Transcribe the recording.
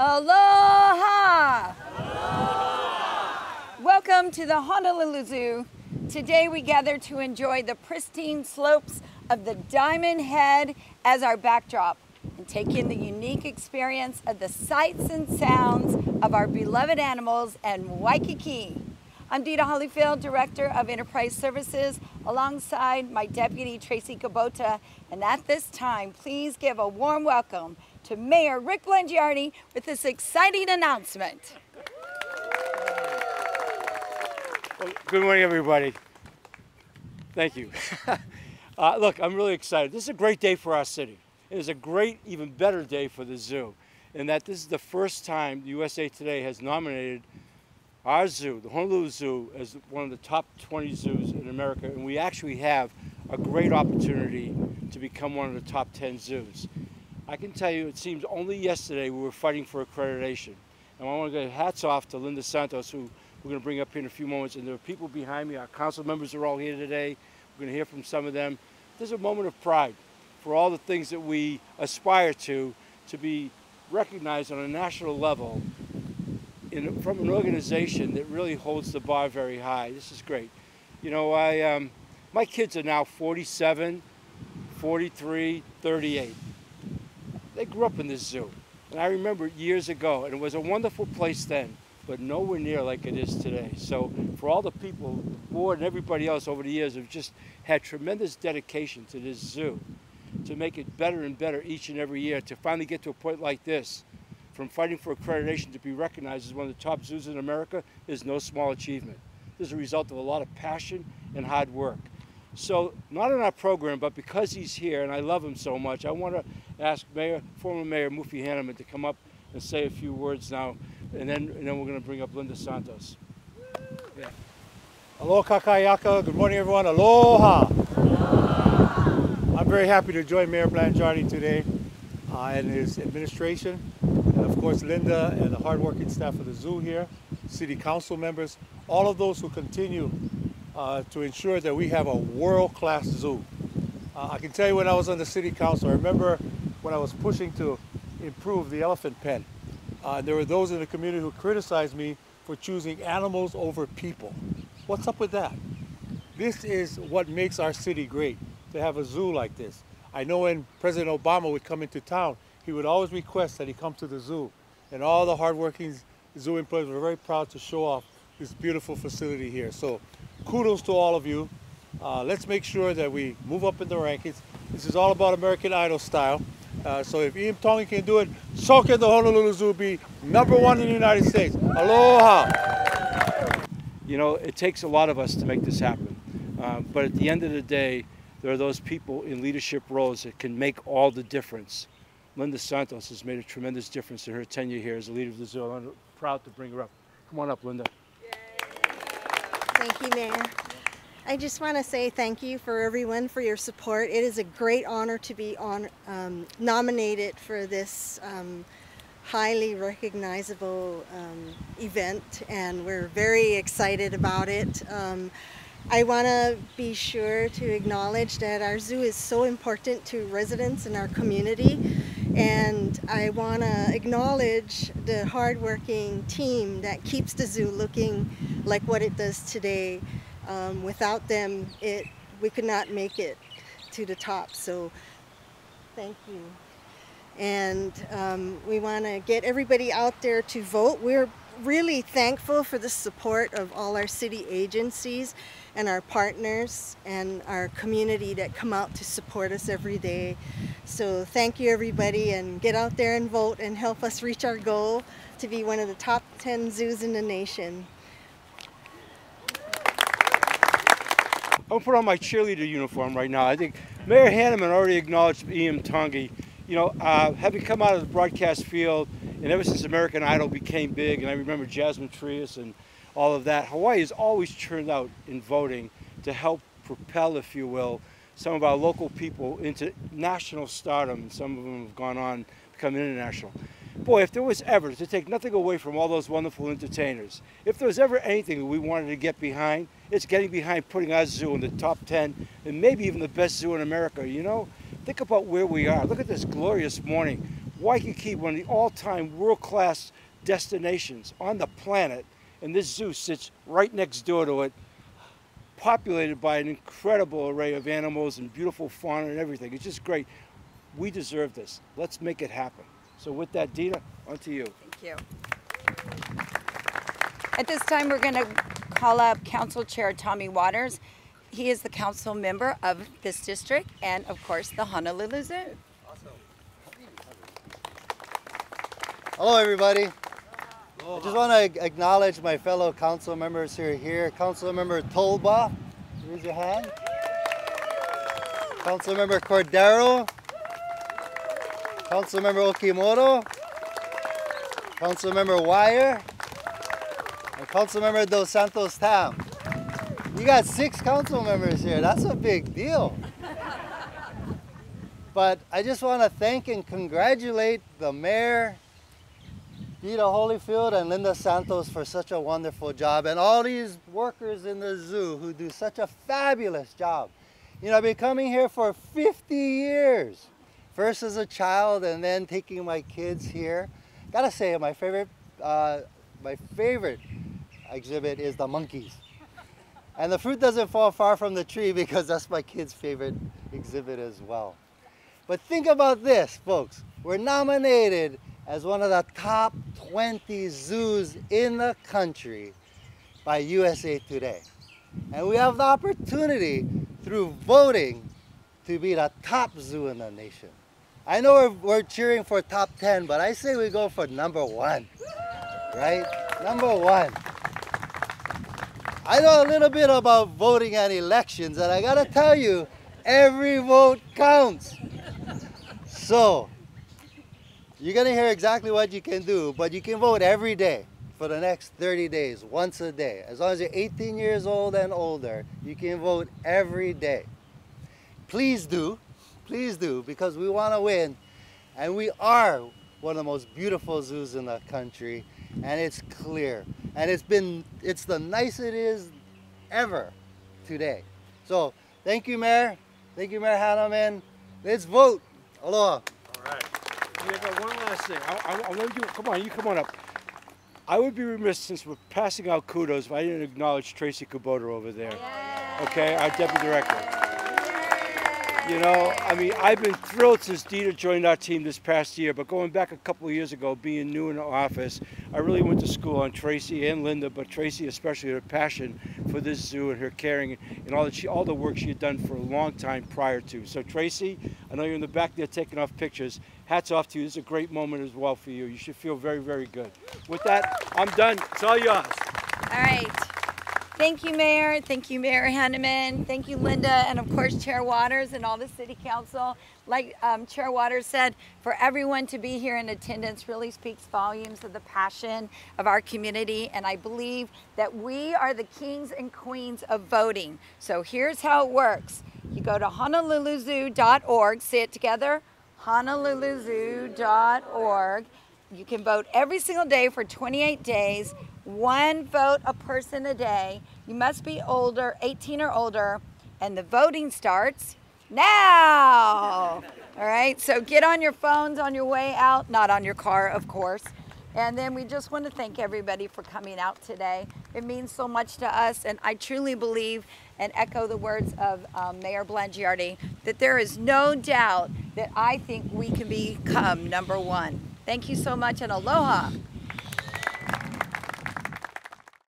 Aloha! Aloha! Welcome to the Honolulu Zoo. Today we gather to enjoy the pristine slopes of the Diamond Head as our backdrop and take in the unique experience of the sights and sounds of our beloved animals and Waikiki. I'm Dita Holyfield, Director of Enterprise Services, alongside my Deputy Tracy Kubota. And at this time, please give a warm welcome to Mayor Rick Blangiardi with this exciting announcement. Well, good morning, everybody. Thank you. Look, I'm really excited. This is a great day for our city. It is a great, even better day for the zoo, in that this is the first time USA Today has nominated our zoo, the Honolulu Zoo, as one of the top 20 zoos in America, and we actually have a great opportunity to become one of the top 10 zoos. I can tell you, it seems only yesterday we were fighting for accreditation. And I want to give hats off to Linda Santos, who we're going to bring up here in a few moments. And there are people behind me. Our council members are all here today. We're going to hear from some of them. There's a moment of pride for all the things that we aspire to be recognized on a national level from an organization that really holds the bar very high. This is great. You know, my kids are now 47, 43, 38. They grew up in this zoo, and I remember years ago, and it was a wonderful place then, but nowhere near like it is today. So for all the people, the board and everybody else over the years have just had tremendous dedication to this zoo, to make it better and better each and every year, to finally get to a point like this, from fighting for accreditation to be recognized as one of the top zoos in America, is no small achievement. This is a result of a lot of passion and hard work. So, not in our program, but because he's here and I love him so much, I want to ask former Mayor Mufi Hanneman to come up and say a few words now, and then we're going to bring up Linda Santos. Yeah. Aloha kakayaka. Good morning, everyone. Aloha. Aloha. I'm very happy to join Mayor Blangiardi today and his administration, and of course Linda and the hardworking staff of the zoo here, city council members, all of those who continue to ensure that we have a world-class zoo. I can tell you, when I was on the city council, I remember when I was pushing to improve the elephant pen. There were those in the community who criticized me for choosing animals over people. What's up with that? This is what makes our city great, to have a zoo like this. I know when President Obama would come into town, he would always request that he come to the zoo. And all the hardworking zoo employees were very proud to show off this beautiful facility here. So kudos to all of you. Let's make sure that we move up in the rankings. This is all about American Idol style. So if Ian Tongi can do it, so can the Honolulu Zoo be #1 in the United States. Aloha! You know, it takes a lot of us to make this happen. But at the end of the day, there are those people in leadership roles that can make all the difference. Linda Santos has made a tremendous difference in her tenure here as a leader of the zoo. I'm proud to bring her up. Come on up, Linda. Thank you, Mayor. I just want to say thank you for everyone for your support. It is a great honor to be nominated for this highly recognizable event, and we're very excited about it. I want to be sure to acknowledge that our zoo is so important to residents in our community, and I want to acknowledge the hardworking team that keeps the zoo looking like what it does today. Without them, we could not make it to the top, so thank you. And we want to get everybody out there to vote. We're really thankful for the support of all our city agencies and our partners and our community that come out to support us every day. So thank you, everybody, and get out there and vote and help us reach our goal to be one of the top 10 zoos in the nation. I'm going to put on my cheerleader uniform right now. I think Mayor Hanneman already acknowledged Ian Tongi. You know, having come out of the broadcast field, and ever since American Idol became big, and I remember Jasmine Trias and all of that, Hawaii has always turned out in voting to help propel, if you will, some of our local people into national stardom, and some of them have gone on to become international. Boy, if there was ever, to take nothing away from all those wonderful entertainers, if there was ever anything that we wanted to get behind, it's getting behind putting our zoo in the top 10 and maybe even the best zoo in America. You know, think about where we are. Look at this glorious morning. Waikiki, one of the all-time world-class destinations on the planet, and this zoo sits right next door to it, populated by an incredible array of animals and beautiful fauna and everything. It's just great. We deserve this. Let's make it happen. So with that, Dina, on to you. Thank you. At this time, we're going to call up Council Chair Tommy Waters. He is the council member of this district and, of course, the Honolulu Zoo. Hello, everybody. I just want to acknowledge my fellow council members who are here. Council Member Tolba, raise your hand. Council Member Cordero. Council Member Okimoto. Council Member Wire. And Council Member Dos Santos Tam. You got 6 council members here. That's a big deal. But I just want to thank and congratulate the mayor, Peter Holyfield and Linda Santos for such a wonderful job, and all these workers in the zoo who do such a fabulous job. You know, I've been coming here for 50 years. First as a child and then taking my kids here. Gotta say, my favorite exhibit is the monkeys. And the fruit doesn't fall far from the tree because that's my kid's favorite exhibit as well. But think about this, folks. We're nominated as one of the top 20 zoos in the country by USA Today. And we have the opportunity through voting to be the top zoo in the nation. I know we're cheering for top 10, but I say we go for number 1, right? Number 1. I know a little bit about voting and elections, and I gotta tell you, every vote counts. So, you're gonna hear exactly what you can do, but you can vote every day for the next 30 days, once a day. As long as you're 18 years old and older, you can vote every day. Please do, because we wanna win, and we are one of the most beautiful zoos in the country, and it's clear. And it's the nicest it is ever today. So, thank you, Mayor. Thank you, Mayor Hanneman. Let's vote. Aloha. All right. Yeah, but one last thing. I want to do, come on, you come on up. I would be remiss, since we're passing out kudos, if I didn't acknowledge Tracy Kubota over there. Yay. Okay, our Deputy Director. You know, I mean, I've been thrilled since Dina joined our team this past year, but going back a couple of years ago, being new in the office, I really went to school on Tracy and Linda, but Tracy especially, her passion for this zoo and her caring and all the work she had done for a long time prior to. So Tracy, I know you're in the back there taking off pictures. Hats off to you. This is a great moment as well for you. You should feel very, very good. With that, I'm done. It's all yours. All right. Thank you, Mayor. Thank you, Mayor Hanneman. Thank you, Linda, and of course, Chair Waters and all the City Council. Like Chair Waters said, for everyone to be here in attendance really speaks volumes of the passion of our community, and I believe that we are the kings and queens of voting. So here's how it works. You go to honoluluzoo.org, say it together, honoluluzoo.org. You can vote every single day for 28 days. 1 vote a person a day. You must be older, 18 or older, and the voting starts now. All right, so get on your phones on your way out, not on your car, of course. And then we just want to thank everybody for coming out today. It means so much to us, and I truly believe and echo the words of Mayor Blangiardi that there is no doubt that I think we can become number 1. Thank you so much, and aloha.